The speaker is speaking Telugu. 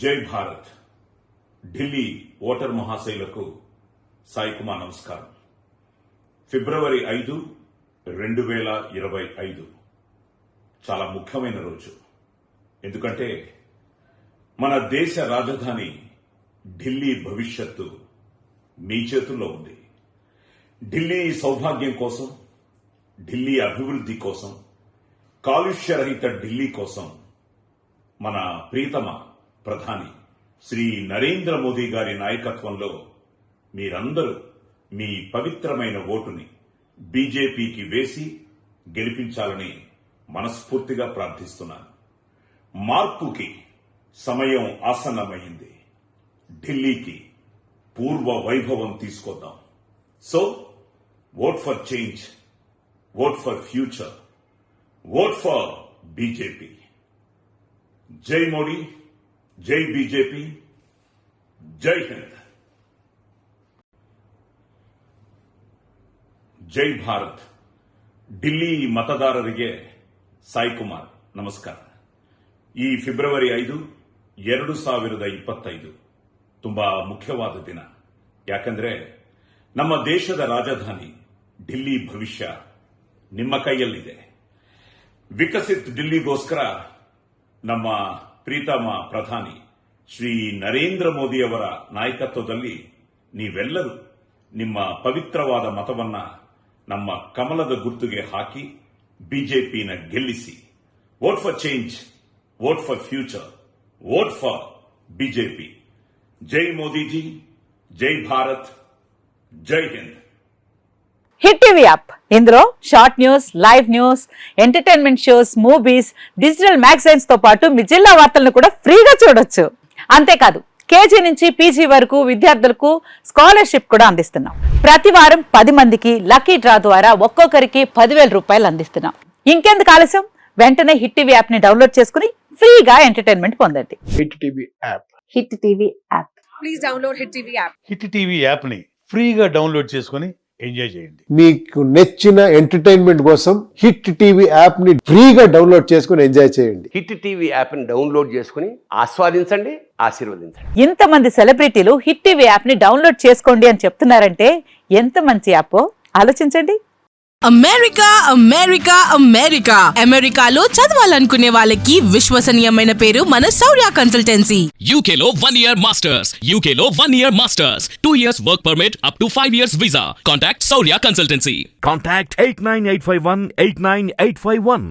జై భారత్. ఢిల్లీ ఓటర్ మహాశైలకు సాయి కుమార్ నమస్కారం. ఫిబ్రవరి 5, 2025 చాలా ముఖ్యమైన రోజు. ఎందుకంటే మన దేశ రాజధాని ఢిల్లీ భవిష్యత్తు మీ చేతుల్లో ఉంది. ఢిల్లీ సౌభాగ్యం కోసం, ఢిల్లీ అభివృద్ధి కోసం, కాలుష్యరహిత ఢిల్లీ కోసం మన ప్రీతమ ప్రధాని శ్రీ నరేంద్ర మోదీ గారి నాయకత్వంలో మీరందరూ మీ పవిత్రమైన ఓటుని బీజేపీకి వేసి గెలిపించాలని మనస్ఫూర్తిగా ప్రార్థిస్తున్నాను. మార్పుకి సమయం ఆసన్నమైంది. ఢిల్లీకి పూర్వ వైభవం తీసుకొద్దాం. So vote for change, vote for future, vote for BJP. జై మోడీ, జై బీజేపీ, జై హింద్. జై ಭಾರತ್. ఢిల్లీ ಮತದಾರರಿಗೆ ಸಾಯಿ ಕುಮಾರ್ ನಮಸ್ಕಾರ. ಈ ಫೆಬ್ರವರಿ 5, 2025 ತುಂಬಾ ಮುಖ್ಯವಾದ ದಿನ. ಯಾಕಂದ್ರೆ ನಮ್ಮ ದೇಶದ ರಾಜಧಾನಿ ఢిల్లీ ಭವಿಷ್ಯ ನಿಮ್ಮ ಕೈಯಲ್ಲಿದೆ. ವಿಕಸಿತ್ ఢిల్లీಗೋಸ್ಕರ ನಮ್ಮ ಪ್ರೀತಮ ಪ್ರಧಾನಿ ಶ್ರೀ ನರೇಂದ್ರ ಮೋದಿಯವರ ನಾಯಕತ್ವದಲ್ಲಿ ನೀವೆಲ್ಲರೂ ನಿಮ್ಮ ಪವಿತ್ರವಾದ ಮತವನ್ನ ನಮ್ಮ ಕಮಲದ ಗುರುತಿಗೆ ಹಾಕಿ ಬಿಜೆಪಿನ ಗೆಲ್ಲಿಸಿ. Vote for change, vote for future, vote for BJP. ಜೈ ಮೋದಿಜీ, జై భారత్, జై హింద్. హిట్ టీవీ యాప్, ఇందులో short news, live news, entertainment shows, movies, digital magazines తో పాటు మీ జిల్లా వార్తలను కూడా ఫ్రీగా చూడొచ్చు. అంతేకాదు కేజీ నుంచి పీజీ వరకు విద్యార్థులకు స్కాలర్షిప్ కూడా అందిస్తున్నాం. ప్రతి వారం 10 మందికి లక్కీ డ్రా ద్వారా ఒక్కొక్కరికి 10,000 రూపాయలు అందిస్తున్నాం. ఇంకెందుకు ఆలస్యం, వెంటనే హిట్ టీవీ యాప్ ని డౌన్లోడ్ చేసుకుని ఫ్రీగా ఎంటర్టైన్మెంట్ పొందండి. Hit TV app. Hit TV app. Please download hit TV app. Hit TV app ని ఫ్రీగా డౌన్లోడ్ చేసుకుని ఎంజాయ్ చేయండి. మీకు నచ్చిన ఎంటర్టైన్మెంట్ కోసం హిట్ టీవీ యాప్ ని ఫ్రీగా డౌన్లోడ్ చేసుకుని ఎంజాయ్ చేయండి. హిట్ టీవీ యాప్ ని డౌన్లోడ్ చేసుకుని ఆస్వాదించండి, ఆశీర్వదించండి. ఇంతమంది సెలబ్రిటీలు హిట్ టీవీ యాప్ ని డౌన్లోడ్ చేసుకోండి అని చెప్తున్నారంటే ఎంత మంచి యాప్ ఆలోచించండి. అమెరికా అమెరికా అమెరికా అమెరికాలో చదవాలనుకునే వాళ్ళకి విశ్వసనీయమైన పేరు మన శౌర్య కన్సల్టెన్సీ. UK లో 1 year masters, UK లో 1 year masters, 2 years work permit up to 5 years visa. Contact Saurya Consultancy. Contact 89851 89851.